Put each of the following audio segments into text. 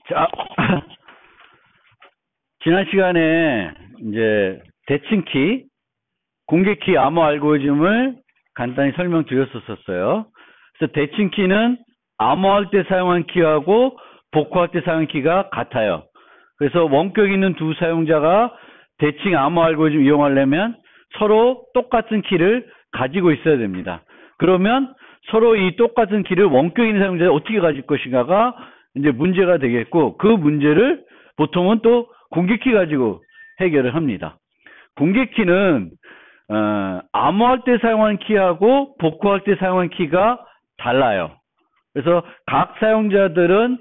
자, 지난 시간에 이제 대칭키, 공개키 암호 알고리즘을 간단히 설명드렸었어요. 그래서 대칭키는 암호할 때 사용한 키하고 복호할 때 사용한 키가 같아요. 그래서 원격 있는 두 사용자가 대칭 암호 알고리즘 이용하려면 서로 똑같은 키를 가지고 있어야 됩니다. 그러면 서로 이 똑같은 키를 원격 있는 사용자가 어떻게 가질 것인가가 이제 문제가 되겠고, 그 문제를 보통은 또 공개키 가지고 해결을 합니다. 공개키는 암호할 때 사용한 키하고 복호할 때 사용한 키가 달라요. 그래서 각 사용자들은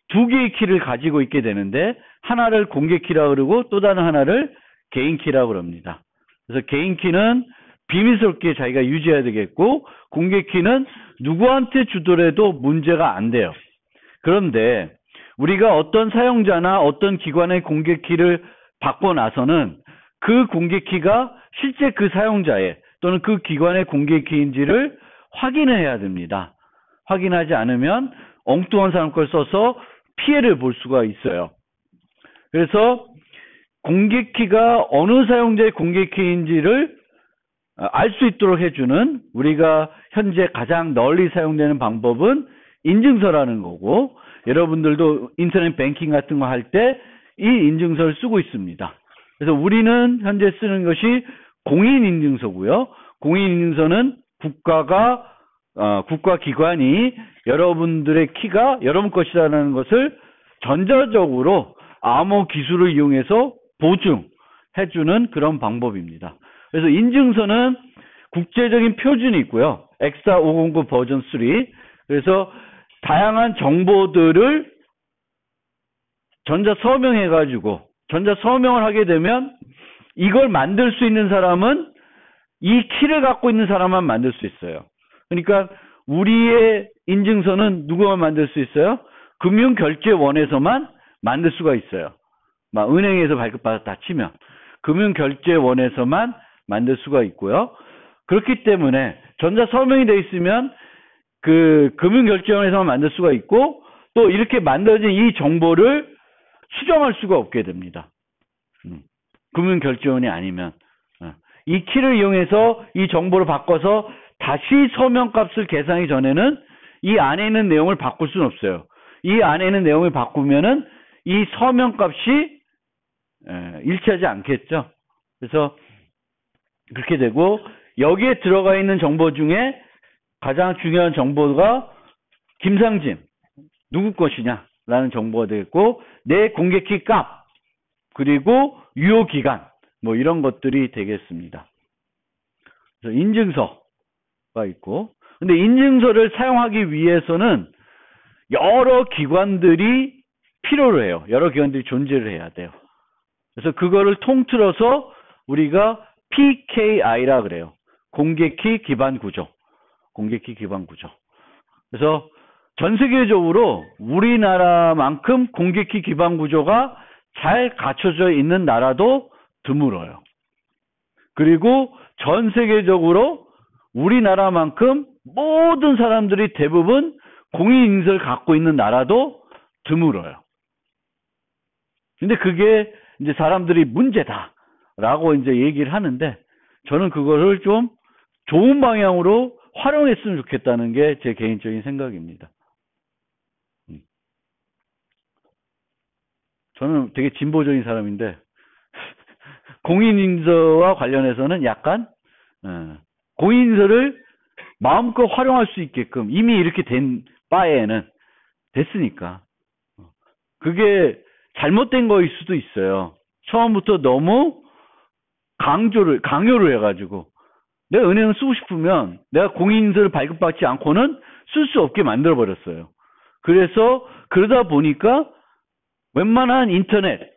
두 개의 키를 가지고 있게 되는데, 하나를 공개키라고 그러고 또 다른 하나를 개인키라고 그럽니다. 그래서 개인키는 비밀스럽게 자기가 유지해야 되겠고, 공개키는 누구한테 주더라도 문제가 안 돼요. 그런데 우리가 어떤 사용자나 어떤 기관의 공개키를 받고 나서는 그 공개키가 실제 그 사용자의 또는 그 기관의 공개키인지를 확인을 해야 됩니다. 확인하지 않으면 엉뚱한 사람 걸 써서 피해를 볼 수가 있어요. 그래서 공개키가 어느 사용자의 공개키인지를 알 수 있도록 해주는, 우리가 현재 가장 널리 사용되는 방법은 인증서라는 거고, 여러분들도 인터넷 뱅킹 같은 거 할 때 이 인증서를 쓰고 있습니다. 그래서 우리는 현재 쓰는 것이 공인인증서고요. 공인인증서는 국가기관이 여러분들의 키가 여러분 것이라는 것을 전자적으로 암호 기술을 이용해서 보증해주는 그런 방법입니다. 그래서 인증서는 국제적인 표준이 있고요. 엑사 509 버전 3. 그래서 다양한 정보들을 전자 서명해가지고, 전자 서명을 하게 되면 이걸 만들 수 있는 사람은 이 키를 갖고 있는 사람만 만들 수 있어요. 그러니까 우리의 인증서는 누구만 만들 수 있어요? 금융결제원에서만 만들 수가 있어요. 막 은행에서 발급받았다 치면 금융결제원에서만 만들 수가 있고요. 그렇기 때문에 전자 서명이 되어 있으면 그 금융결제원에서만 만들 수가 있고, 또 이렇게 만들어진 이 정보를 수정할 수가 없게 됩니다. 금융결제원이 아니면 이 키를 이용해서 이 정보를 바꿔서 다시 서명값을 계산하기 전에는 이 안에 있는 내용을 바꿀 수는 없어요. 이 안에 있는 내용을 바꾸면은 이 서명값이 일치하지 않겠죠. 그래서 그렇게 되고, 여기에 들어가 있는 정보 중에 가장 중요한 정보가 김상진 누구 것이냐라는 정보가 되겠고, 내 공개키 값, 그리고 유효 기간, 뭐 이런 것들이 되겠습니다. 그래서 인증서가 있고, 근데 인증서를 사용하기 위해서는 여러 기관들이 필요로 해요. 여러 기관들이 존재를 해야 돼요. 그래서 그거를 통틀어서 우리가 PKI라 그래요. 공개키 기반 구조. 공개키 기반 구조. 그래서 전 세계적으로 우리나라만큼 공개키 기반 구조가 잘 갖춰져 있는 나라도 드물어요. 그리고 전 세계적으로 우리나라만큼 모든 사람들이 대부분 공인인증서를 갖고 있는 나라도 드물어요. 근데 그게 이제 사람들이 문제다라고 이제 얘기를 하는데, 저는 그거를 좀 좋은 방향으로 활용했으면 좋겠다는 게 제 개인적인 생각입니다. 저는 되게 진보적인 사람인데 공인인증서와 관련해서는 약간 공인인증서를 마음껏 활용할 수 있게끔 이미 이렇게 된 바에는 됐으니까, 그게 잘못된 거일 수도 있어요. 처음부터 너무 강요를 해가지고, 내가 은행을 쓰고 싶으면 내가 공인인증서를 발급받지 않고는 쓸 수 없게 만들어버렸어요. 그래서 그러다 보니까 웬만한 인터넷을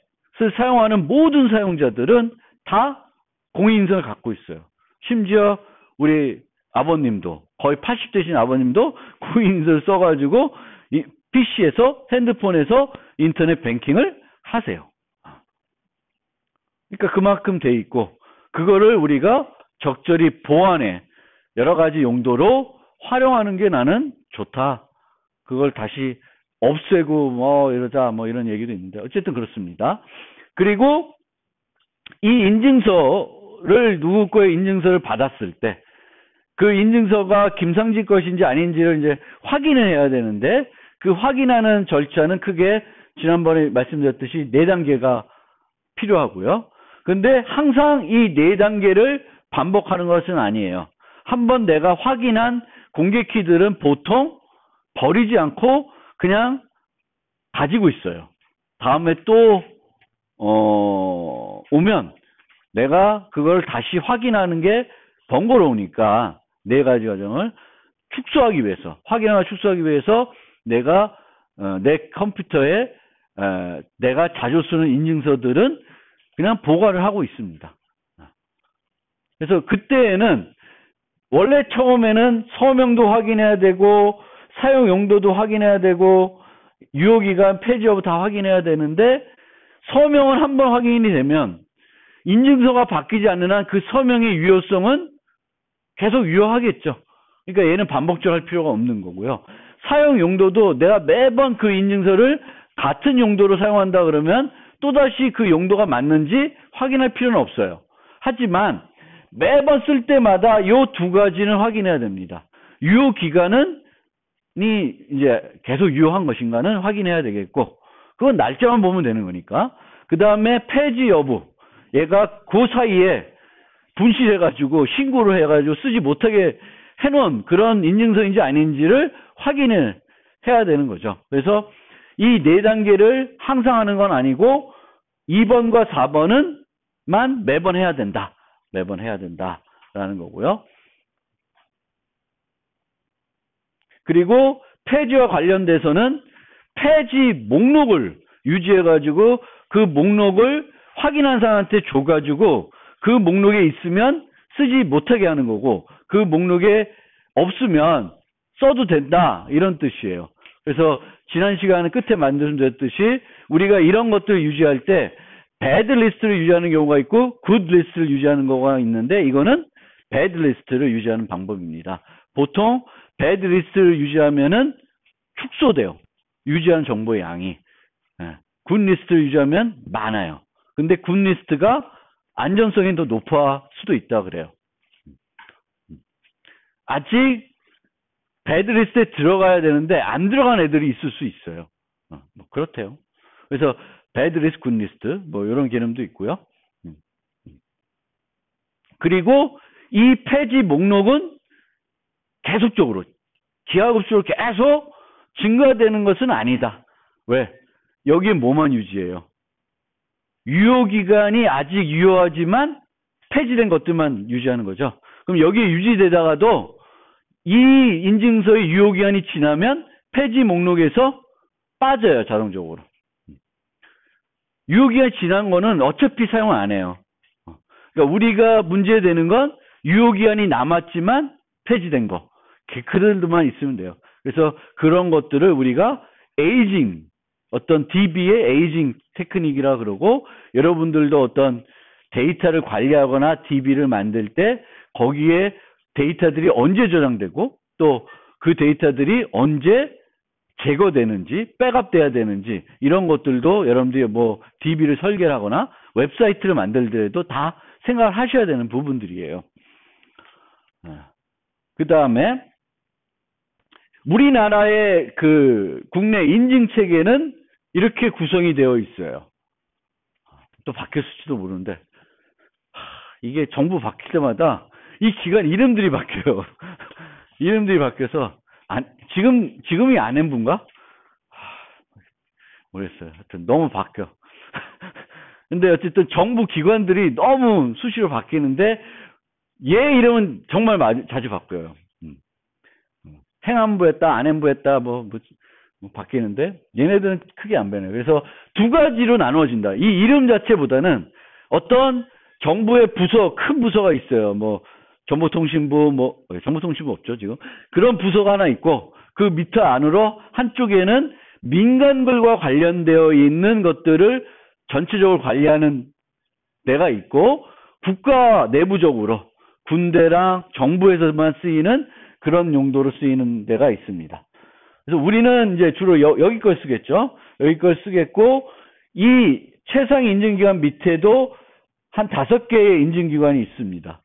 사용하는 모든 사용자들은 다 공인인증서를 갖고 있어요. 심지어 우리 아버님도, 거의 80대신 아버님도 공인인증서를 써가지고 이 PC에서, 핸드폰에서 인터넷 뱅킹을 하세요. 그러니까 그만큼 돼 있고, 그거를 우리가 적절히 보완해 여러 가지 용도로 활용하는 게 나는 좋다. 그걸 다시 없애고 뭐 이러자 뭐 이런 얘기도 있는데 어쨌든 그렇습니다. 그리고 이 인증서를 누구 거의 인증서를 받았을 때 그 인증서가 김상진 것인지 아닌지를 이제 확인을 해야 되는데 그 확인하는 절차는 크게 지난번에 말씀드렸듯이 4단계가 필요하고요. 근데 항상 이 4단계를 반복하는 것은 아니에요. 한번 내가 확인한 공개 키들은 보통 버리지 않고 그냥 가지고 있어요. 다음에 또 오면 내가 그걸 다시 확인하는 게 번거로우니까 4가지 과정을 축소하기 위해서, 확인하고 축소하기 위해서 내가 내 컴퓨터에 내가 자주 쓰는 인증서들은 그냥 보관을 하고 있습니다. 그래서 그때에는 원래 처음에는 서명도 확인해야 되고 사용 용도도 확인해야 되고 유효기간, 폐지 여부 다 확인해야 되는데 서명은 한번 확인이 되면 인증서가 바뀌지 않는 한 그 서명의 유효성은 계속 유효하겠죠. 그러니까 얘는 반복적으로 할 필요가 없는 거고요. 사용 용도도 내가 매번 그 인증서를 같은 용도로 사용한다 그러면 또다시 그 용도가 맞는지 확인할 필요는 없어요. 하지만 매번 쓸 때마다 이 2가지는 확인해야 됩니다. 유효 기간은 이제 계속 유효한 것인가는 확인해야 되겠고 그건 날짜만 보면 되는 거니까. 그 다음에 폐지 여부, 얘가 그 사이에 분실해가지고 신고를 해가지고 쓰지 못하게 해놓은 그런 인증서인지 아닌지를 확인을 해야 되는 거죠. 그래서 이 4단계를 항상 하는 건 아니고 2번과 4번은만 매번 해야 된다. 매번 해야 된다라는 거고요. 그리고 폐지와 관련돼서는 폐지 목록을 유지해가지고 그 목록을 확인한 사람한테 줘가지고 그 목록에 있으면 쓰지 못하게 하는 거고 그 목록에 없으면 써도 된다 이런 뜻이에요. 그래서 지난 시간에 끝에 말씀드렸듯이 우리가 이런 것들을 유지할 때 bad 리스트를 유지하는 경우가 있고 good 리스트를 유지하는 경우가 있는데 이거는 bad 리스트를 유지하는 방법입니다. 보통 bad 리스트를 유지하면은 축소돼요. 유지한 정보의 양이. good 리스트를 유지하면 많아요. 근데 good 리스트가 안전성이 더 높을 수도 있다 그래요. 아직 배드 리스트에 들어가야 되는데 안 들어간 애들이 있을 수 있어요. 뭐 그렇대요. 그래서 배드 리스트, 굿 리스트 뭐 이런 개념도 있고요. 그리고 이 폐지 목록은 계속적으로 기하급수로 계속 증가되는 것은 아니다. 왜? 여기에 뭐만 유지해요? 유효기간이 아직 유효하지만 폐지된 것들만 유지하는 거죠. 그럼 여기에 유지되다가도 이 인증서의 유효기간이 지나면 폐지 목록에서 빠져요. 자동적으로. 유효기간이 지난 거는 어차피 사용 안 해요. 그러니까 우리가 문제되는 건 유효기간이 남았지만 폐지된 거. 그들만 있으면 돼요. 그래서 그런 것들을 우리가 에이징, 어떤 DB의 에이징 테크닉이라 그러고 여러분들도 어떤 데이터를 관리하거나 DB를 만들 때 거기에 데이터들이 언제 저장되고 또 그 데이터들이 언제 제거되는지 백업돼야 되는지 이런 것들도 여러분들이 뭐 DB를 설계하거나 웹사이트를 만들 때도 다 생각을 하셔야 되는 부분들이에요. 그 다음에 우리나라의 그 국내 인증 체계는 이렇게 구성이 되어 있어요. 또 바뀌었을지도 모르는데 이게 정부 바뀔 때마다 이 기관 이름들이 바뀌어요. 이름들이 바뀌어서 지금이 안행부인가? 모르겠어요. 하여튼 너무 바뀌어. 근데 어쨌든 정부 기관들이 너무 수시로 바뀌는데 얘 이름은 정말 자주 바뀌어요. 행안부 했다, 안행부 했다, 뭐 바뀌는데 얘네들은 크게 안 변해요. 그래서 2가지로 나누어진다. 이 이름 자체보다는 어떤 정부의 부서, 큰 부서가 있어요. 뭐 정보통신부, 정보통신부 없죠 지금. 그런 부서가 하나 있고 그 밑에 안으로 한쪽에는 민간글과 관련되어 있는 것들을 전체적으로 관리하는 데가 있고 국가 내부적으로 군대랑 정부에서만 쓰이는 그런 용도로 쓰이는 데가 있습니다. 그래서 우리는 이제 주로 여기 걸 쓰겠죠. 여기 걸 쓰겠고, 이 최상위 인증기관 밑에도 한 5개의 인증기관이 있습니다.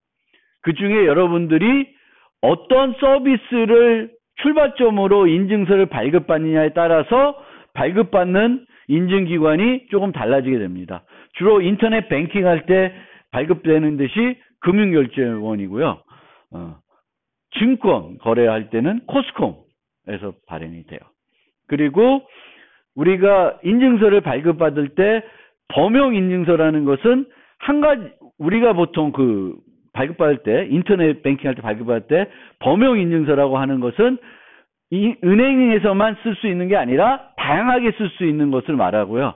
그 중에 여러분들이 어떤 서비스를 출발점으로 인증서를 발급받느냐에 따라서 발급받는 인증기관이 조금 달라지게 됩니다. 주로 인터넷 뱅킹 할 때 발급되는 것이 금융결제원이고요. 증권 거래할 때는 코스콤에서 발행이 돼요. 그리고 우리가 인증서를 발급받을 때 범용인증서라는 것은 한 가지, 우리가 보통 그 발급받을 때, 인터넷 뱅킹할 때 발급받을 때 범용인증서라고 하는 것은 이 은행에서만 쓸 수 있는 게 아니라 다양하게 쓸 수 있는 것을 말하고요.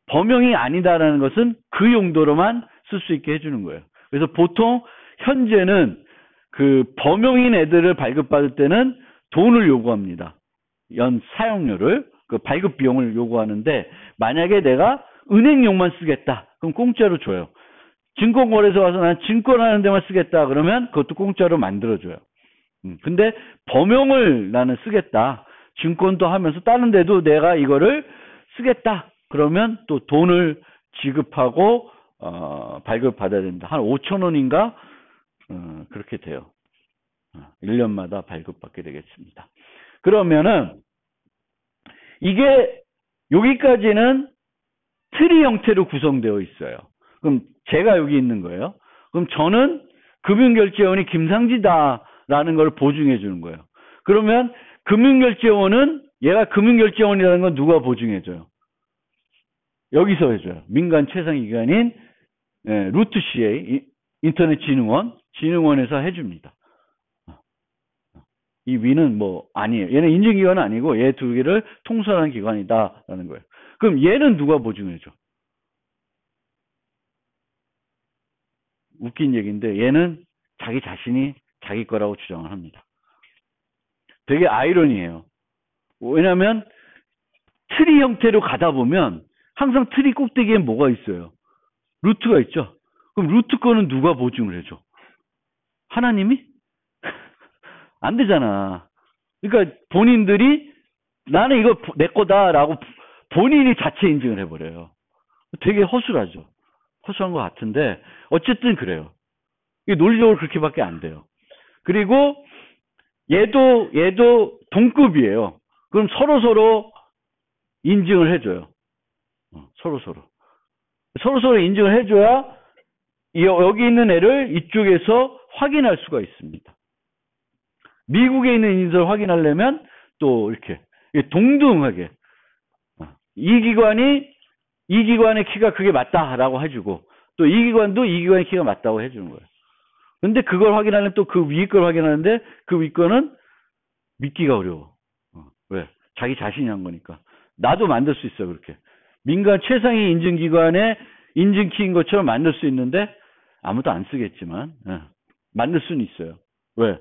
범용이 아니다라는 것은 그 용도로만 쓸 수 있게 해주는 거예요. 그래서 보통 현재는 그 범용인 애들을 발급받을 때는 돈을 요구합니다. 연 사용료를, 그 발급 비용을 요구하는데, 만약에 내가 은행용만 쓰겠다, 그럼 공짜로 줘요. 증권거래소 와서 난 증권하는 데만 쓰겠다 그러면 그것도 공짜로 만들어줘요. 근데 범용을 나는 쓰겠다, 증권도 하면서 다른 데도 내가 이거를 쓰겠다 그러면 또 돈을 지급하고 발급받아야 됩니다. 한 5,000원인가 그렇게 돼요. 1년마다 발급받게 되겠습니다. 그러면은 이게 여기까지는 트리 형태로 구성되어 있어요. 그럼 제가 여기 있는 거예요. 그럼 저는 금융결제원이 김상지다라는 걸 보증해 주는 거예요. 그러면 금융결제원은, 얘가 금융결제원이라는 건 누가 보증해 줘요? 여기서 해줘요. 민간 최상위기관인 루트CA, 인터넷진흥원에서 해줍니다. 이 위는 뭐 아니에요. 얘는 인증기관은 아니고 얘 두 개를 통솔하는 기관이다라는 거예요. 그럼 얘는 누가 보증해줘? 웃긴 얘기인데 얘는 자기 자신이 자기 거라고 주장을 합니다. 되게 아이러니해요. 왜냐하면 트리 형태로 가다 보면 항상 트리 꼭대기에 뭐가 있어요? 루트가 있죠. 그럼 루트 거는 누가 보증을 해줘? 하나님이? 안 되잖아. 그러니까 본인들이 나는 이거 내 거다라고 본인이 자체 인증을 해버려요. 되게 허술하죠. 허술한 것 같은데 어쨌든 그래요. 이게 논리적으로 그렇게밖에 안 돼요. 그리고 얘도 동급이에요. 그럼 서로 인증을 해줘요. 서로 인증을 해줘야 여기 있는 애를 이쪽에서 확인할 수가 있습니다. 미국에 있는 인증을 확인하려면 또 이렇게 동등하게 이 기관의 키가 그게 맞다라고 해주고 또 이 기관도 이 기관의 키가 맞다고 해주는 거예요. 근데 그걸 확인하려면 또 그 위 걸 확인하는데 그 위 거는 믿기가 어려워. 왜? 자기 자신이 한 거니까. 나도 만들 수 있어 그렇게. 민간 최상위 인증기관의 인증키인 것처럼 만들 수 있는데 아무도 안 쓰겠지만 만들 수는 있어요. 왜?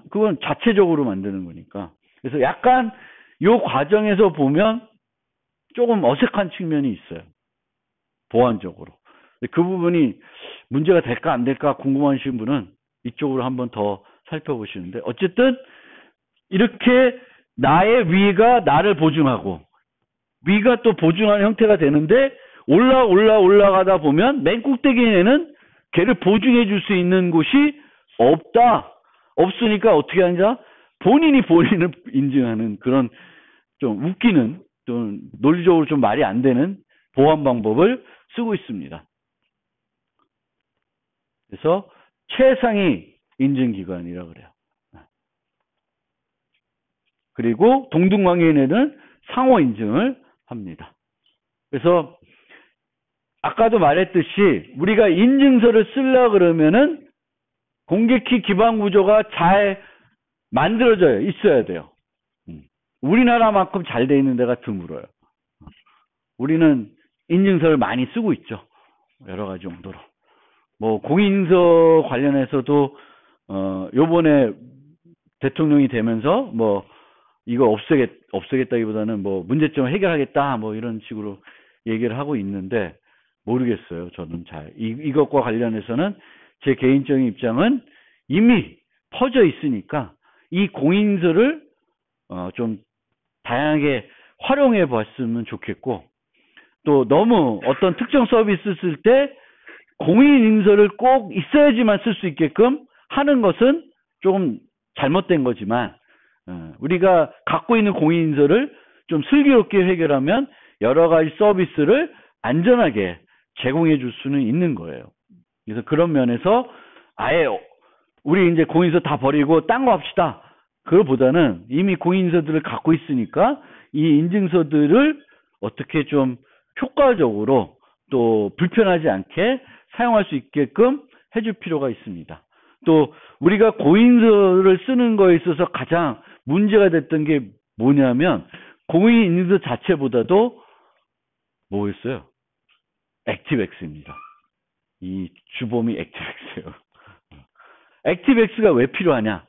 그건 자체적으로 만드는 거니까. 그래서 약간 요 과정에서 보면 조금 어색한 측면이 있어요. 보안적으로. 그 부분이 문제가 될까 안 될까 궁금하신 분은 이쪽으로 한번 더 살펴보시는데 어쨌든 이렇게 나의 위가 나를 보증하고 위가 또 보증하는 형태가 되는데 올라가다 보면 맨 꼭대기에는 걔를 보증해 줄 수 있는 곳이 없다. 없으니까 어떻게 하냐? 본인이 본인을 인증하는 그런 좀 웃기는 좀 논리적으로 좀 말이 안 되는 보안 방법을 쓰고 있습니다. 그래서 최상위 인증기관이라고 그래요. 그리고 동등관계인에는 상호 인증을 합니다. 그래서 아까도 말했듯이 우리가 인증서를 쓰려고 그러면은 공개키 기반 구조가 잘 만들어져야 있어야 돼요. 우리나라만큼 잘 돼 있는 데가 드물어요. 우리는 인증서를 많이 쓰고 있죠. 여러 가지 용도로. 뭐 공인인증서 관련해서도 요번에 대통령이 되면서 뭐 이거 없애겠다기보다는 뭐 문제점을 해결하겠다 뭐 이런 식으로 얘기를 하고 있는데 모르겠어요. 저는 잘 이것과 관련해서는 제 개인적인 입장은 이미 퍼져 있으니까 이 공인인증서를 좀 다양하게 활용해 봤으면 좋겠고, 또 너무 어떤 특정 서비스 쓸 때 공인인증서를 꼭 있어야지만 쓸 수 있게끔 하는 것은 조금 잘못된 거지만, 우리가 갖고 있는 공인인증서를 좀 슬기롭게 해결하면 여러 가지 서비스를 안전하게 제공해 줄 수는 있는 거예요. 그래서 그런 면에서 아예 우리 이제 공인인증서 다 버리고 딴 거 합시다. 그거보다는 이미 공인인증서들을 갖고 있으니까 이 인증서들을 어떻게 좀 효과적으로 또 불편하지 않게 사용할 수 있게끔 해줄 필요가 있습니다. 또 우리가 공인인증서를 쓰는 거에 있어서 가장 문제가 됐던 게 뭐냐면, 공인인증서 자체보다도 뭐였어요? 액티브엑스입니다. 이 주범이 액티브엑스예요. 액티브엑스가 왜 필요하냐?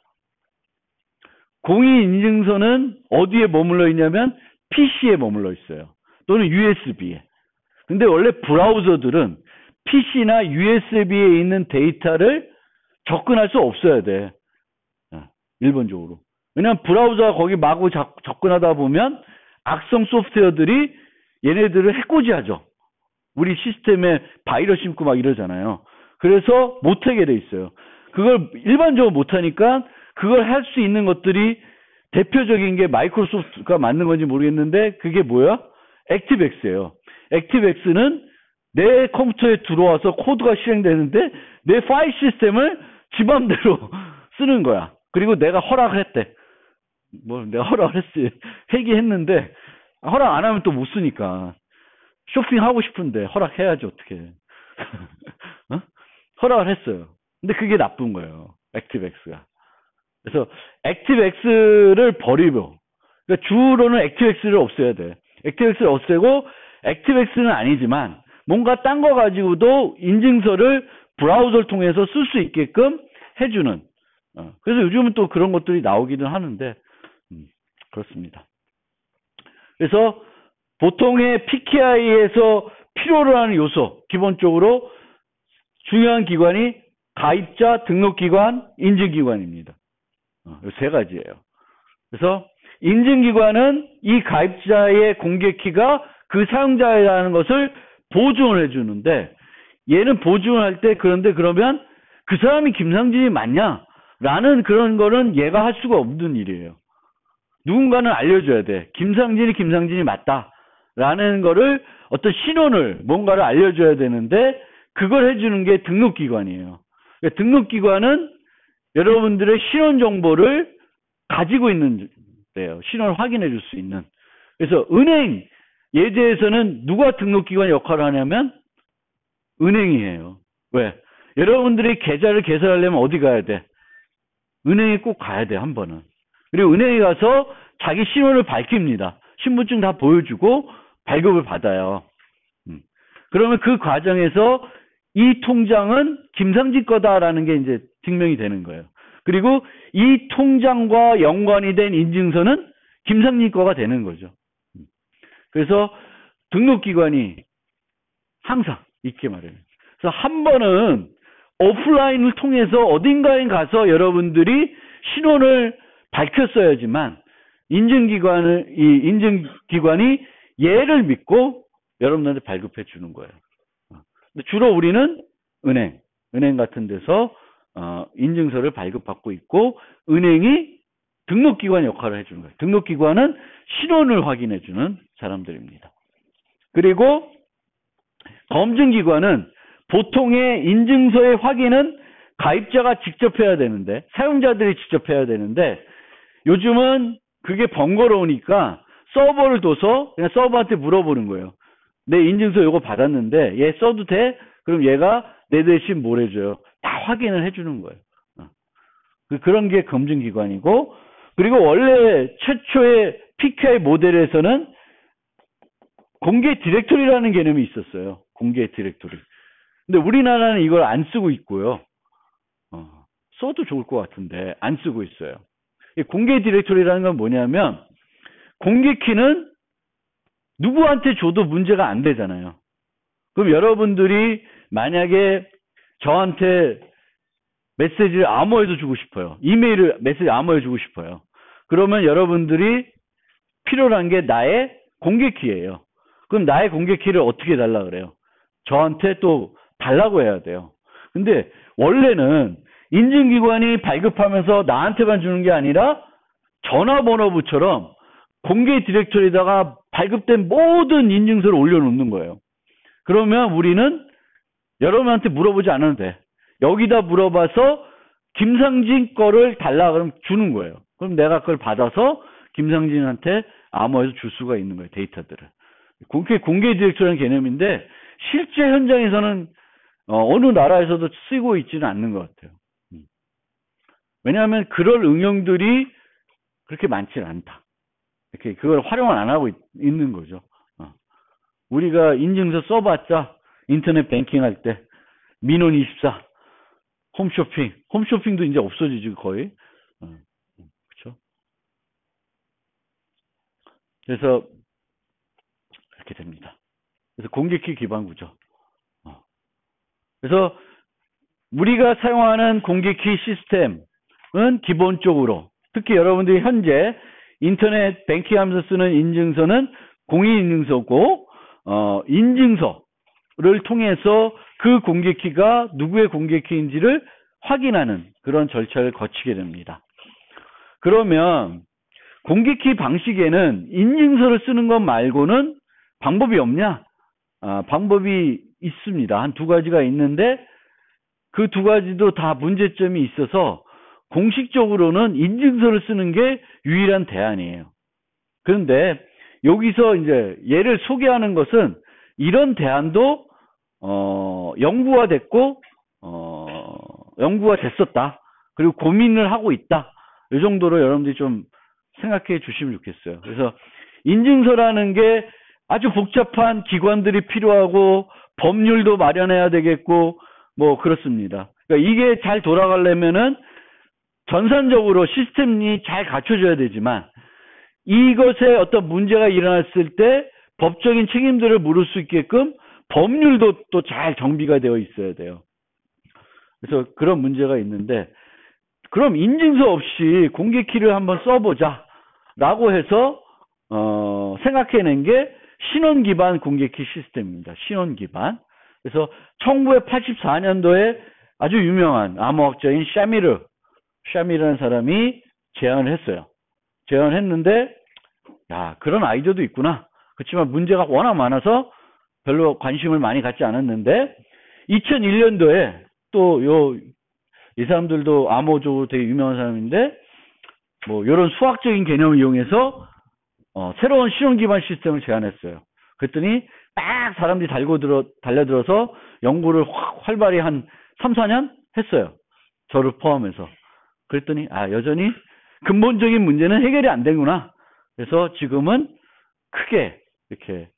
공인인증서는 어디에 머물러 있냐면 PC에 머물러 있어요. 또는 USB에. 근데 원래 브라우저들은 PC나 USB에 있는 데이터를 접근할 수 없어야 돼. 일반적으로. 왜냐면 브라우저가 거기 마구 접근하다 보면 악성 소프트웨어들이 얘네들을 해코지하죠. 우리 시스템에 바이러스 심고 막 이러잖아요. 그래서 못하게 돼 있어요. 그걸 일반적으로 못하니까 그걸 할 수 있는 것들이 대표적인 게 마이크로소프트가 만든 건지 모르겠는데 그게 뭐야? 액티브엑스예요. 액티브엑스는 내 컴퓨터에 들어와서 코드가 실행되는데 내 파일 시스템을 지 맘대로 쓰는 거야. 그리고 내가 허락을 했대. 내가 허락을 했지. 회귀했는데 허락 안 하면 또 못 쓰니까. 쇼핑하고 싶은데 허락해야지 어떻게. 허락을 했어요. 근데 그게 나쁜 거예요. 액티브엑스가. 그래서 액티브엑스를 버리고, 그러니까 주로는 액티브엑스를 없애야 돼. 액티브엑스를 없애고, 액티브엑스는 아니지만 뭔가 딴 거 가지고도 인증서를 브라우저를 통해서 쓸 수 있게끔 해주는. 그래서 요즘은 또 그런 것들이 나오기는 하는데 그렇습니다. 그래서 보통의 PKI에서 필요로 하는 요소, 기본적으로 중요한 기관이 가입자, 등록기관, 인증기관입니다. 이 세 가지예요. 그래서 인증기관은 이 가입자의 공개키가 그 사용자라는 것을 보증을 해주는데, 얘는 보증을 할 때 그런데 그러면 그 사람이 김상진이 맞냐? 라는 그런 거는 얘가 할 수가 없는 일이에요. 누군가는 알려줘야 돼. 김상진이 맞다. 라는 거를 어떤 신원을 뭔가를 알려줘야 되는데 그걸 해주는 게 등록기관이에요. 그러니까 등록기관은 여러분들의 신원 정보를 가지고 있는 데요. 신원을 확인해 줄 수 있는. 그래서 은행 예제에서는 누가 등록기관 역할을 하냐면 은행이에요. 왜? 여러분들이 계좌를 개설하려면 어디 가야 돼? 은행에 꼭 가야 돼, 한 번은. 그리고 은행에 가서 자기 신원을 밝힙니다. 신분증 다 보여주고 발급을 받아요. 그러면 그 과정에서 이 통장은 김상진 거다라는 게 이제 증명이 되는 거예요. 그리고 이 통장과 연관이 된 인증서는 김상진 거가 되는 거죠. 그래서 등록기관이 항상 있게 마련해요. 그래서 한 번은 오프라인을 통해서 어딘가에 가서 여러분들이 신원을 밝혔어야지만 이 인증기관이 얘를 믿고 여러분들한테 발급해 주는 거예요. 근데 주로 우리는 은행 같은 데서 인증서를 발급받고 있고, 은행이 등록기관 역할을 해주는 거예요. 등록기관은 신원을 확인해 주는 사람들입니다. 그리고 검증기관은 보통의 인증서의 확인은 가입자가 직접 해야 되는데, 사용자들이 직접 해야 되는데, 요즘은 그게 번거로우니까 서버를 둬서 그냥 서버한테 물어보는 거예요. 내 인증서 요거 받았는데 얘 써도 돼? 그럼 얘가 내 대신 뭘 해줘요? 다 확인을 해주는 거예요. 그런 게 검증기관이고, 그리고 원래 최초의 PKI 모델에서는 공개 디렉토리라는 개념이 있었어요. 공개 디렉토리. 근데 우리나라는 이걸 안 쓰고 있고요. 써도 좋을 것 같은데 안 쓰고 있어요. 공개 디렉토리라는 건 뭐냐면, 공개 키는 누구한테 줘도 문제가 안 되잖아요. 그럼 여러분들이 만약에 저한테 메시지를 암호해서 주고 싶어요. 이메일을 메시지 암호해 주고 싶어요. 그러면 여러분들이 필요로 한 게 나의 공개키예요. 그럼 나의 공개키를 어떻게 달라 그래요? 저한테 또 달라고 해야 돼요. 근데 원래는 인증기관이 발급하면서 나한테만 주는 게 아니라 전화번호부처럼 공개 디렉토리에다가 발급된 모든 인증서를 올려놓는 거예요. 그러면 우리는 여러분한테 물어보지 않아도 돼. 여기다 물어봐서 김상진 거를 달라 그러면 주는 거예요. 그럼 내가 그걸 받아서 김상진한테 암호에서 줄 수가 있는 거예요. 데이터들을. 공개 디렉토리라는 개념인데 실제 현장에서는 어느 나라에서도 쓰고 있지는 않는 것 같아요. 왜냐하면 그럴 응용들이 그렇게 많지는 않다. 이렇게 그걸 활용을 안 하고 있는 거죠. 우리가 인증서 써봤자 인터넷 뱅킹 할 때 민원24 홈쇼핑도 이제 없어지지 거의. 그렇죠? 그래서 이렇게 됩니다. 그래서 공개키 기반 구조. 그래서 우리가 사용하는 공개키 시스템은 기본적으로 특히 여러분들이 현재 인터넷 뱅킹하면서 쓰는 인증서는 공인인증서고 인증서를 통해서 그 공개키가 누구의 공개키인지를 확인하는 그런 절차를 거치게 됩니다. 그러면 공개키 방식에는 인증서를 쓰는 것 말고는 방법이 없냐? 방법이 있습니다. 한 두 가지가 있는데 그 두 가지도 다 문제점이 있어서 공식적으로는 인증서를 쓰는 게 유일한 대안이에요. 그런데 여기서 이제 얘를 소개하는 것은 이런 대안도 연구가 됐고 연구가 됐었다. 그리고 고민을 하고 있다. 이 정도로 여러분들이 좀 생각해 주시면 좋겠어요. 그래서 인증서라는 게 아주 복잡한 기관들이 필요하고 법률도 마련해야 되겠고 뭐 그렇습니다. 그러니까 이게 잘 돌아가려면은 전산적으로 시스템이 잘 갖춰져야 되지만 이것에 어떤 문제가 일어났을 때 법적인 책임들을 물을 수 있게끔 법률도 또 잘 정비가 되어 있어야 돼요. 그래서 그런 문제가 있는데 그럼 인증서 없이 공개키를 한번 써보자 라고 해서 생각해낸 게 신원 기반 공개키 시스템입니다. 신원 기반. 그래서 1984년도에 아주 유명한 암호학자인 샤미르라는 사람이 제안을 했어요. 제안을 했는데 야 그런 아이디어도 있구나. 그렇지만 문제가 워낙 많아서 별로 관심을 많이 갖지 않았는데 2001년도에 또 이 사람들도 암호적으로 되게 유명한 사람인데 뭐 이런 수학적인 개념을 이용해서 새로운 신원 기반 시스템을 제안했어요. 그랬더니 딱 사람들이 달려들어서 연구를 활발히 한 3, 4년 했어요. 저를 포함해서. 그랬더니 여전히 근본적인 문제는 해결이 안 되구나. 그래서 지금은 크게 이렇게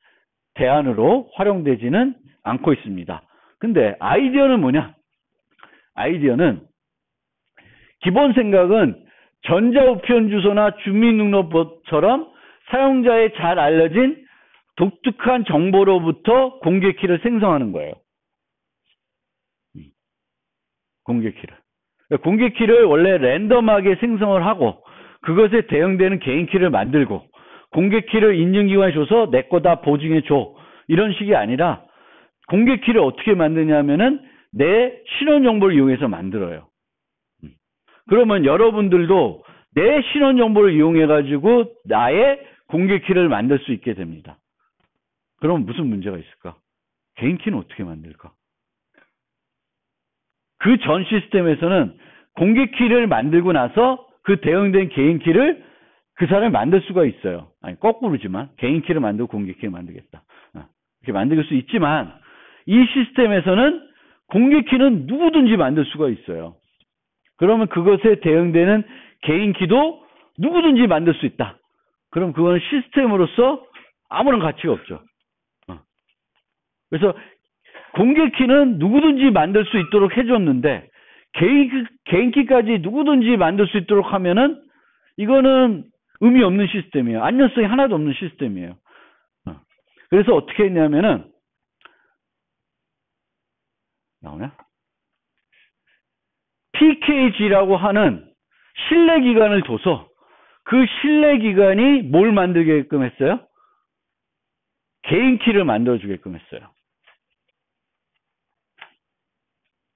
대안으로 활용되지는 않고 있습니다. 근데 아이디어는 뭐냐? 아이디어는 기본 생각은 전자우편 주소나 주민등록번호처럼 사용자에 잘 알려진 독특한 정보로부터 공개키를 생성하는 거예요. 공개키를 원래 랜덤하게 생성을 하고 그것에 대응되는 개인키를 만들고 공개키를 인증기관에 줘서 내 거 다 보증해 줘. 이런 식이 아니라 공개키를 어떻게 만드냐면은 내 신원정보를 이용해서 만들어요. 그러면 여러분들도 내 신원정보를 이용해가지고 나의 공개키를 만들 수 있게 됩니다. 그럼 무슨 문제가 있을까? 개인키는 어떻게 만들까? 그 전 시스템에서는 공개키를 만들고 나서 그 대응된 개인키를 그 사람이 만들 수가 있어요. 아니 거꾸로지만 개인키를 만들고 공개키를 만들겠다. 이렇게 만들 수 있지만 이 시스템에서는 공개키는 누구든지 만들 수가 있어요. 그러면 그것에 대응되는 개인키도 누구든지 만들 수 있다. 그럼 그거는 시스템으로서 아무런 가치가 없죠. 그래서 공개키는 누구든지 만들 수 있도록 해줬는데 개인키까지 누구든지 만들 수 있도록 하면은 이거는 의미 없는 시스템이에요. 안전성이 하나도 없는 시스템이에요. 그래서 어떻게 했냐면은 나오냐? PKG라고 하는 신뢰기간을 둬서 그 신뢰 기관이 뭘 만들게끔 했어요? 개인 키를 만들어주게끔 했어요.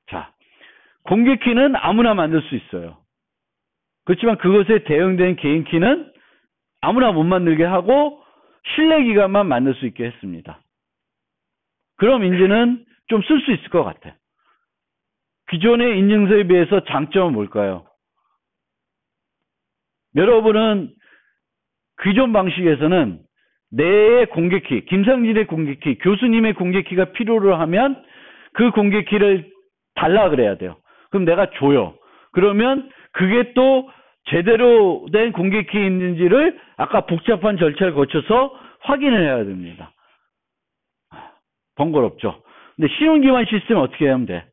자, 공개 키는 아무나 만들 수 있어요. 그렇지만 그것에 대응된 개인 키는 아무나 못 만들게 하고 신뢰 기관만 만들 수 있게 했습니다. 그럼 이제는 좀 쓸 수 있을 것 같아. 기존의 인증서에 비해서 장점은 뭘까요? 여러분은 기존 방식에서는 내 공개키, 김상진의 공개키, 교수님의 공개키가 필요로 하면 그 공개키를 달라 그래야 돼요. 그럼 내가 줘요. 그러면 그게 또 제대로 된 공개키 있는지를 아까 복잡한 절차를 거쳐서 확인을 해야 됩니다. 번거롭죠. 근데 신용기반 시스템은 어떻게 하면 돼?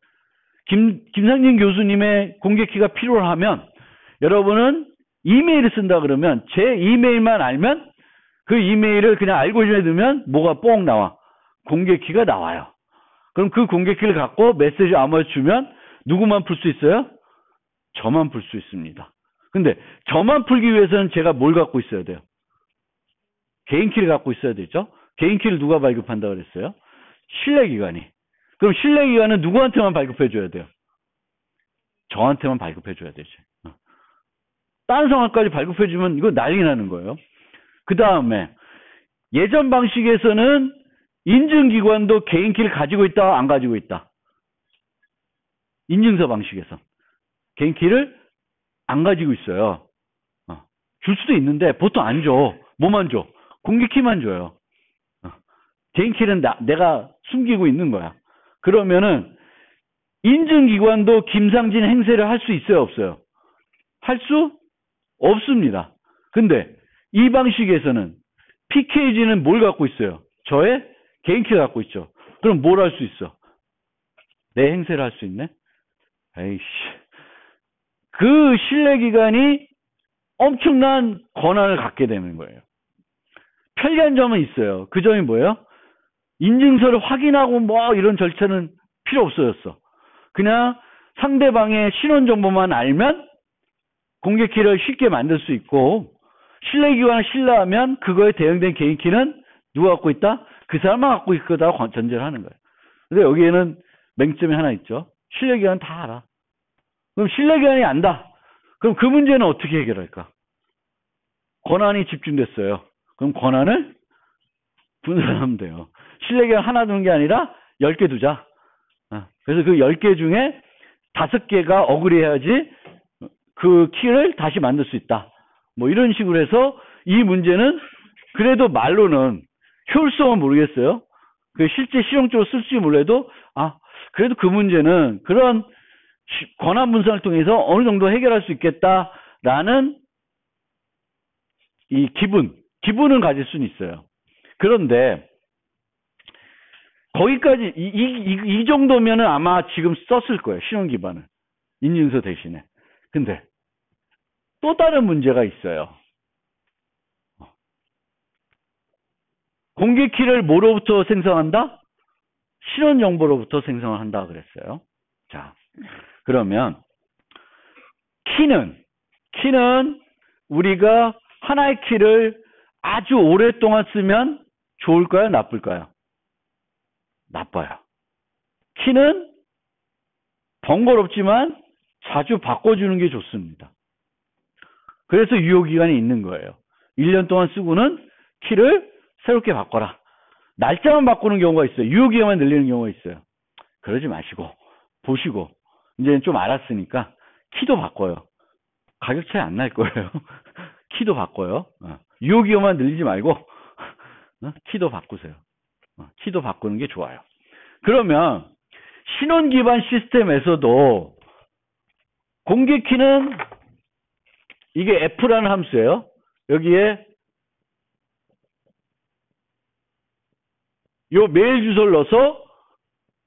김상진 교수님의 공개키가 필요하면 여러분은 이메일을 쓴다 그러면 제 이메일만 알면 그 이메일을 그냥 알고리즘에 넣으면 뭐가 뽕 나와. 공개키가 나와요. 그럼 그 공개키를 갖고 메시지 아무나 주면 누구만 풀 수 있어요? 저만 풀 수 있습니다. 근데 저만 풀기 위해서는 제가 뭘 갖고 있어야 돼요? 개인키를 갖고 있어야 되죠. 개인키를 누가 발급한다 그랬어요? 신뢰기관이. 그럼 신뢰기관은 누구한테만 발급해줘야 돼요? 저한테만 발급해줘야 되지. 다른 사람까지 발급해주면 이거 난리 나는 거예요. 그 다음에 예전 방식에서는 인증기관도 개인키를 가지고 있다, 안 가지고 있다. 인증서 방식에서 개인키를 안 가지고 있어요. 줄 수도 있는데 보통 안 줘. 뭐만 줘? 공개키만 줘요. 개인키는 내가 숨기고 있는 거야. 그러면은 인증기관도 김상진 행세를 할 수 있어요, 없어요? 할 수 없습니다. 근데 이 방식에서는 PKG는 뭘 갖고 있어요? 저의 개인키를 갖고 있죠. 그럼 뭘 할 수 있어? 내 행세를 할 수 있네? 에이씨. 그 신뢰기관이 엄청난 권한을 갖게 되는 거예요. 편리한 점은 있어요. 그 점이 뭐예요? 인증서를 확인하고 뭐 이런 절차는 필요 없어졌어. 그냥 상대방의 신원 정보만 알면 공개키를 쉽게 만들 수 있고 신뢰기관을 신뢰하면 그거에 대응된 개인키는 누가 갖고 있다? 그 사람만 갖고 있다고 전제를 하는 거예요. 근데 여기에는 맹점이 하나 있죠. 신뢰기관은 다 알아. 그럼 신뢰기관이 안다. 그럼 그 문제는 어떻게 해결할까? 권한이 집중됐어요. 그럼 권한을 분산하면 돼요. 신뢰기관 하나 두는 게 아니라 10개 두자. 그래서 그 10개 중에 5개가 어그리해야지 그 키를 다시 만들 수 있다. 뭐 이런 식으로 해서 이 문제는 그래도 말로는 효율성은 모르겠어요. 그 실제 실용적으로 쓸지 몰라도 그래도 그 문제는 그런 권한 분산을 통해서 어느 정도 해결할 수 있겠다라는 이 기분은 가질 수는 있어요. 그런데 거기까지 이 정도면은 아마 지금 썼을 거예요. 신용 기반을 인증서 대신에. 근데 또 다른 문제가 있어요. 공개키를 뭐로부터 생성한다? 신원 정보로부터 생성을 한다 그랬어요. 자, 그러면 키는 우리가 하나의 키를 아주 오랫동안 쓰면 좋을까요? 나쁠까요? 나빠요. 키는 번거롭지만 자주 바꿔주는 게 좋습니다. 그래서 유효기간이 있는 거예요. 1년 동안 쓰고는 키를 새롭게 바꿔라. 날짜만 바꾸는 경우가 있어요. 유효기간만 늘리는 경우가 있어요. 그러지 마시고 보시고 이제는 좀 알았으니까 키도 바꿔요. 가격 차이 안 날 거예요. 키도 바꿔요. 유효기간만 늘리지 말고 키도 바꾸세요. 키도 바꾸는 게 좋아요. 그러면 신원 기반 시스템에서도 공개키는 이게 F라는 함수예요. 여기에 요 메일 주소를 넣어서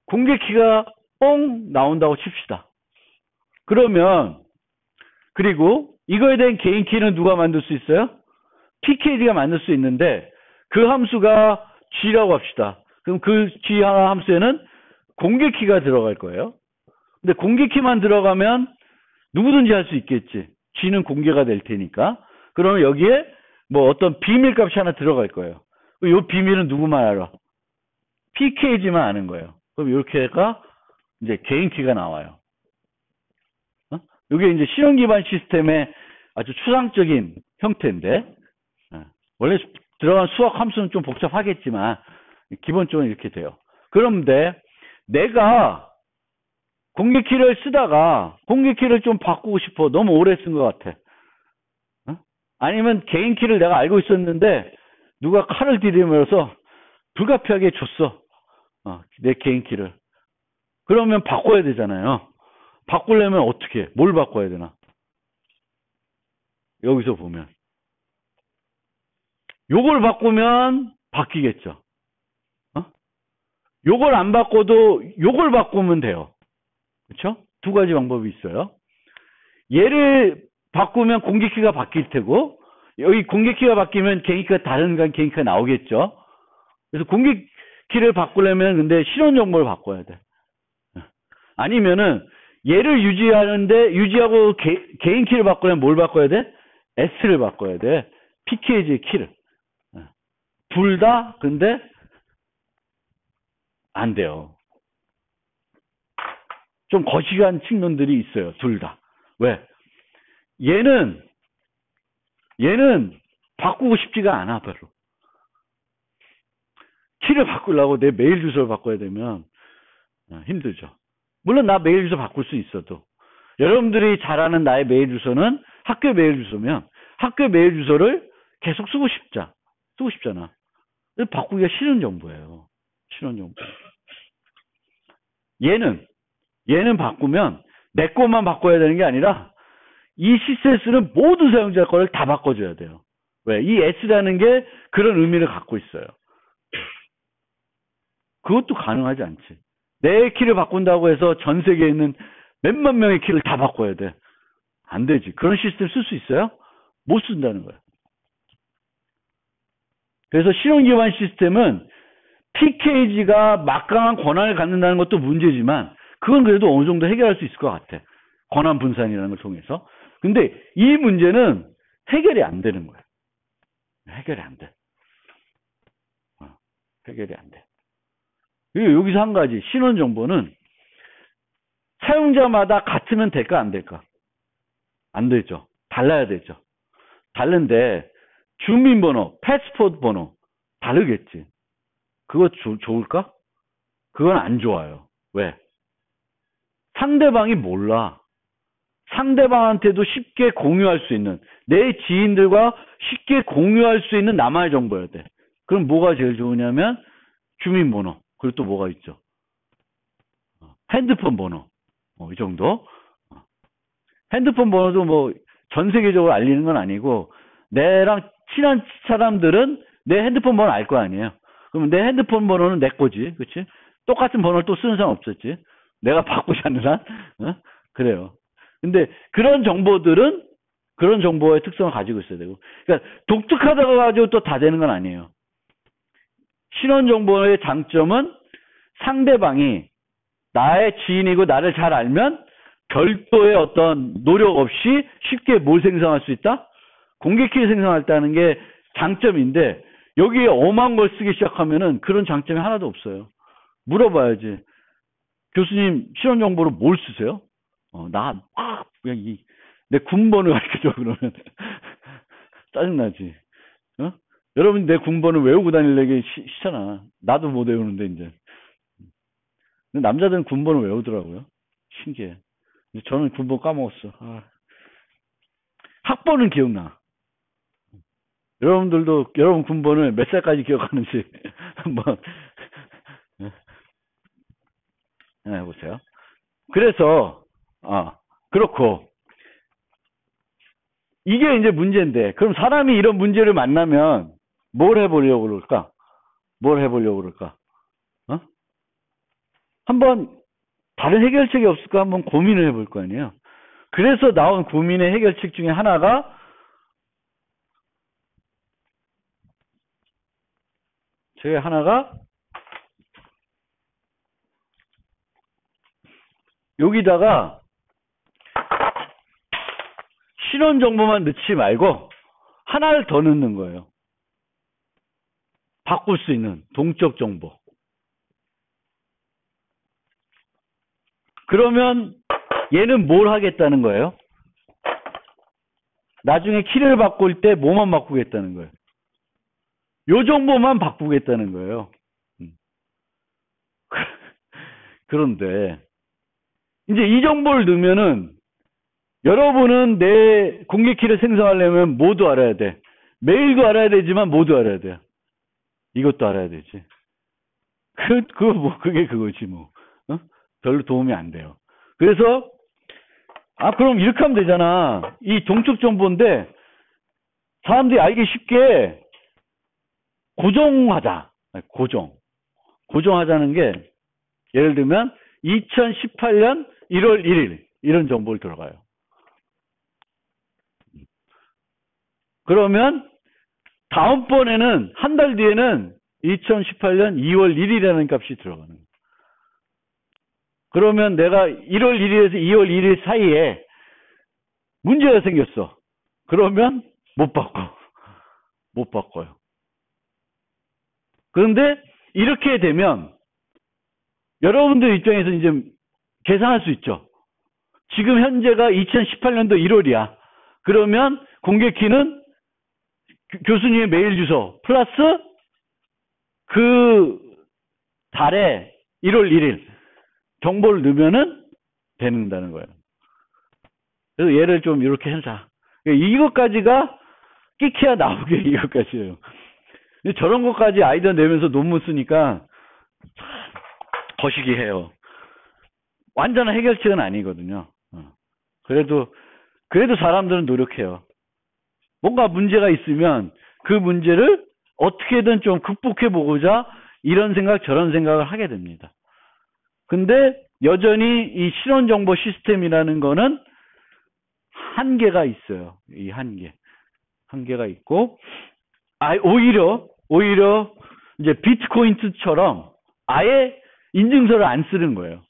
공개키가 뽕 나온다고 칩시다. 그러면 그리고 이거에 대한 개인키는 누가 만들 수 있어요? PKD가 만들 수 있는데 그 함수가 G라고 합시다. 그럼 그 G 하나 함수에는 공개키가 들어갈 거예요. 근데 공개키만 들어가면 누구든지 할 수 있겠지. G는 공개가 될 테니까. 그러면 여기에 뭐 어떤 비밀 값이 하나 들어갈 거예요. 이 비밀은 누구만 알아? PKG만 아는 거예요. 그럼 이렇게가 이제 개인 키가 나와요. 이게 이제 실현 기반 시스템의 아주 추상적인 형태인데, 원래 들어간 수학 함수는 좀 복잡하겠지만 기본적으로 이렇게 돼요. 그런데 내가 공개키를 쓰다가 공개키를 좀 바꾸고 싶어. 너무 오래 쓴 것 같아. 아니면 개인 키를 내가 알고 있었는데 누가 칼을 들이밀어서 불가피하게 줬어. 내 개인 키를. 그러면 바꿔야 되잖아요. 바꾸려면 어떻게? 뭘 바꿔야 되나? 여기서 보면 요걸 바꾸면 바뀌겠죠. 요걸 안 바꿔도 요걸 바꾸면 돼요. 그렇죠? 두 가지 방법이 있어요. 얘를 바꾸면 공개키가 바뀔 테고, 여기 공개키가 바뀌면 개인키가 다른 개인키가 나오겠죠. 그래서 공개키를 바꾸려면 근데 실현 정보를 바꿔야 돼. 아니면은 얘를 유지하는데 유지하고 개인키를 바꾸려면 뭘 바꿔야 돼? S를 바꿔야 돼. PKG의 키를. 둘 다 근데 안 돼요. 좀 거시기한 측면들이 있어요. 둘 다. 왜? 얘는 바꾸고 싶지가 않아 별로. 키를 바꾸려고 내 메일 주소를 바꿔야 되면 힘들죠. 물론 나 메일 주소 바꿀 수 있어도 여러분들이 잘 아는 나의 메일 주소는 학교 메일 주소면 학교 메일 주소를 계속 쓰고 싶잖아. 바꾸기가 싫은 정보예요. 싫은 정보. 얘는 바꾸면 내 것만 바꿔야 되는 게 아니라 이 CSS는 모든 사용자 거를 다 바꿔줘야 돼요. 왜? 이 S라는 게 그런 의미를 갖고 있어요. 그것도 가능하지 않지. 내 키를 바꾼다고 해서 전 세계에 있는 몇만 명의 키를 다 바꿔야 돼. 안 되지. 그런 시스템 쓸 수 있어요? 못 쓴다는 거예요. 그래서 실현 기반 시스템은 PKG가 막강한 권한을 갖는다는 것도 문제지만 그건 그래도 어느 정도 해결할 수 있을 것 같아. 권한 분산이라는 걸 통해서. 근데 이 문제는 해결이 안 되는 거예요. 해결이 안 돼. 해결이 안 돼. 그리고 여기서 한 가지, 신원 정보는 사용자마다 같으면 될까, 안 될까? 안 되죠. 달라야 되죠. 다른데, 주민번호, 패스포드 번호, 다르겠지. 그거 좋을까? 그건 안 좋아요. 왜? 상대방이 몰라. 상대방한테도 쉽게 공유할 수 있는, 내 지인들과 쉽게 공유할 수 있는 나만의 정보여야 돼. 그럼 뭐가 제일 좋으냐면, 주민번호. 그리고 또 뭐가 있죠? 핸드폰 번호. 이 정도. 핸드폰 번호도 뭐 전 세계적으로 알리는 건 아니고 내랑 친한 사람들은 내 핸드폰 번호 알 거 아니에요. 그럼 내 핸드폰 번호는 내 거지. 그렇지? 똑같은 번호를 또 쓰는 사람 없었지. 내가 바꾸지 않는 한. 그래요. 근데 그런 정보들은 그런 정보의 특성을 가지고 있어야 되고. 그러니까 독특하다고 가지고 또 다 되는 건 아니에요. 신원 정보의 장점은 상대방이 나의 지인이고 나를 잘 알면 별도의 어떤 노력 없이 쉽게 뭘 생성할 수 있다? 공개키를 생성할다는 게 장점인데 여기에 엄한 걸 쓰기 시작하면은 그런 장점이 하나도 없어요. 물어봐야지. 교수님 실현 정보로 뭘 쓰세요? 그냥 내 군번을 가르쳐줘 그러면 짜증나지. 여러분 내 군번을 외우고 다니려기 싫잖아. 나도 못 외우는데 이제. 근데 남자들은 군번을 외우더라고요. 신기해. 저는 군번 까먹었어. 학번은 기억나. 여러분들도 여러분 군번을 몇 살까지 기억하는지 한번 해보세요. 그래서 그렇고 이게 이제 문제인데 그럼 사람이 이런 문제를 만나면 뭘 해보려고 그럴까? 한번 다른 해결책이 없을까 한번 고민을 해볼 거 아니에요. 그래서 나온 고민의 해결책 중에 하나가 여기다가 실현 정보만 넣지 말고 하나를 더 넣는 거예요. 바꿀 수 있는 동적 정보. 그러면 얘는 뭘 하겠다는 거예요? 나중에 키를 바꿀 때 뭐만 바꾸겠다는 거예요? 요 정보만 바꾸겠다는 거예요. 그런데 이제 이 정보를 넣으면은 여러분은 내 공개 키를 생성하려면 뭐도 알아야 돼. 메일도 알아야 되지만 뭐도 알아야 돼요. 이것도 알아야 되지. 그게 그거지 뭐. 어? 별로 도움이 안 돼요. 그래서 그럼 이렇게 하면 되잖아. 이 동적 정보인데 사람들이 알기 쉽게 고정하자. 고정하자는 게 예를 들면 2018년 1월 1일 이런 정보를 들어가요. 그러면 다음번에는 한 달 뒤에는 2018년 2월 1일이라는 값이 들어가는 거예요. 그러면 내가 1월 1일에서 2월 1일 사이에 문제가 생겼어. 그러면 못 바꿔요. 그런데 이렇게 되면 여러분들 입장에서 이제 계산할 수 있죠. 지금 현재가 2018년도 1월이야. 그러면 공개 키는 교수님의 메일 주소 플러스 그 달에 1월 1일 정보를 넣으면은 되는다는 거예요. 그래서 얘를 좀 이렇게 해자. 이것까지가 끼키야 나오게 이것까지예요. 저런 것까지 아이디어 내면서 논문 쓰니까 거시기해요. 완전한 해결책은 아니거든요. 그래도 사람들은 노력해요. 뭔가 문제가 있으면 그 문제를 어떻게든 좀 극복해 보고자 이런 생각 저런 생각을 하게 됩니다. 근데 여전히 이 실원 정보 시스템이라는 거는 한계가 있어요. 이 한계가 있고 오히려 이제 비트코인처럼 아예 인증서를 안 쓰는 거예요.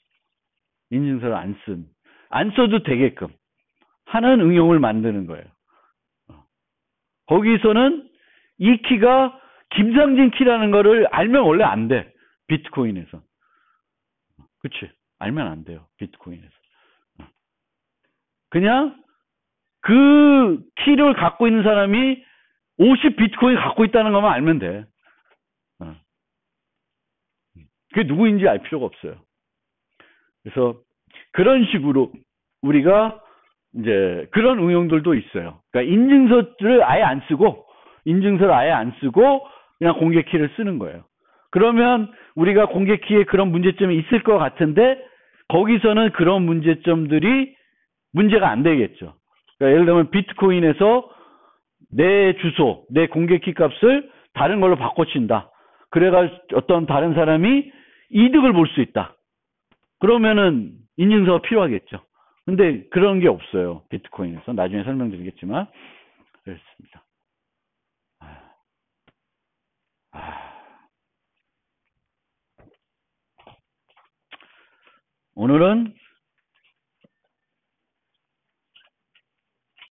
인증서를 안 써도 되게끔 하는 응용을 만드는 거예요. 거기서는 이 키가 김상진 키라는 거를 알면 원래 안 돼. 비트코인에서. 그치? 알면 안 돼요. 비트코인에서. 그냥 그 키를 갖고 있는 사람이 50 비트코인 갖고 있다는 것만 알면 돼. 그게 누구인지 알 필요가 없어요. 그래서 그런 식으로 우리가 이제 그런 응용들도 있어요. 그러니까 인증서를 아예 안 쓰고 그냥 공개 키를 쓰는 거예요. 그러면 우리가 공개 키에 그런 문제점이 있을 것 같은데 거기서는 그런 문제점들이 문제가 안 되겠죠. 그러니까 예를 들면 비트코인에서 내 주소, 내 공개 키 값을 다른 걸로 바꿔친다. 그래가지고 어떤 다른 사람이 이득을 볼 수 있다. 그러면은 인증서가 필요하겠죠. 근데 그런 게 없어요. 비트코인에서. 나중에 설명드리겠지만. 그렇습니다. 오늘은